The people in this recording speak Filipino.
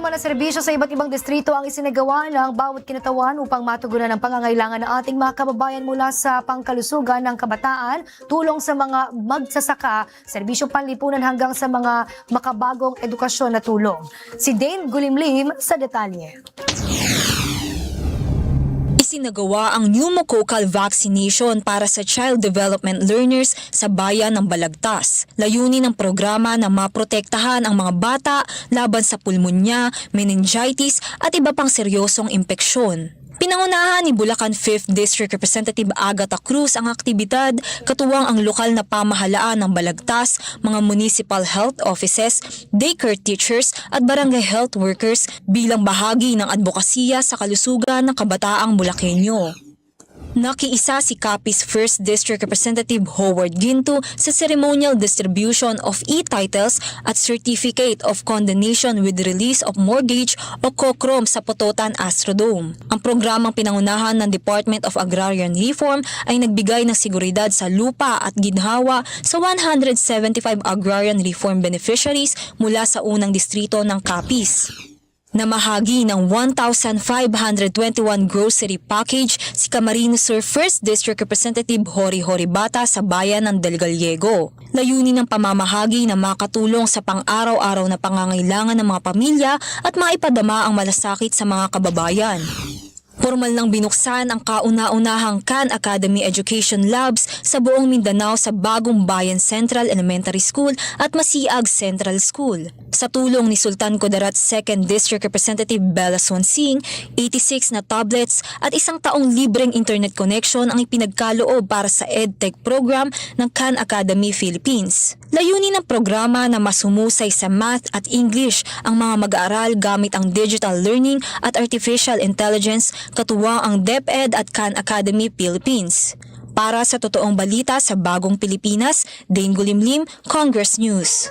naman ang serbisyo sa iba't ibang distrito ang isinagawa ng bawat kinatawan upang matugunan ang pangangailangan ng ating mga kababayan mula sa pangkalusugan ng kabataan, tulong sa mga magsasaka, serbisyong panlipunan hanggang sa mga makabagong edukasyon na tulong. Si Dane Gulimlim sa detalye. Isinagawa ang pneumococcal vaccination para sa child development learners sa bayan ng Balagtas. Layunin ng programa na maprotektahan ang mga bata laban sa pulmonya, meningitis at iba pang seryosong impeksyon. Pinangunahan ni Bulacan 5th District Representative Agatha Cruz ang aktibidad, katuwang ang lokal na pamahalaan ng Balagtas, mga municipal health offices, daycare teachers at barangay health workers bilang bahagi ng advokasya sa kalusugan ng kabataang Bulakenyo. Nakiisa si Capiz 1st District Representative Howard Ginto sa ceremonial distribution of e-titles at Certificate of Condonation with Release of Mortgage o COCROM sa Pototan Astrodome. Ang programang pinangunahan ng Department of Agrarian Reform ay nagbigay ng seguridad sa lupa at ginhawa sa 175 agrarian reform beneficiaries mula sa unang distrito ng Capiz. Namahagi ng 1,521 grocery package si Camarines Sur 1st District Representative Hori Bata sa bayan ng Del Gallego. Layunin ng pamamahagi na makatulong sa pang-araw-araw na pangangailangan ng mga pamilya at maipadama ang malasakit sa mga kababayan. Formal nang binuksan ang kauna-unahang Khan Academy Education Labs sa buong Mindanao sa Bagong Bayan Central Elementary School at Masiag Central School. Sa tulong ni Sultan Kudarat 2nd District Representative Bella Swansing, 86 na tablets at 1 taong libreng internet connection ang ipinagkaloob para sa EdTech program ng Khan Academy Philippines. Layunin ng programa na masumusay sa math at English ang mga mag-aaral gamit ang digital learning at artificial intelligence, katuwang ang DepEd at Khan Academy Philippines. Para sa totoong balita sa Bagong Pilipinas, Dane Gulimlim, Congress News.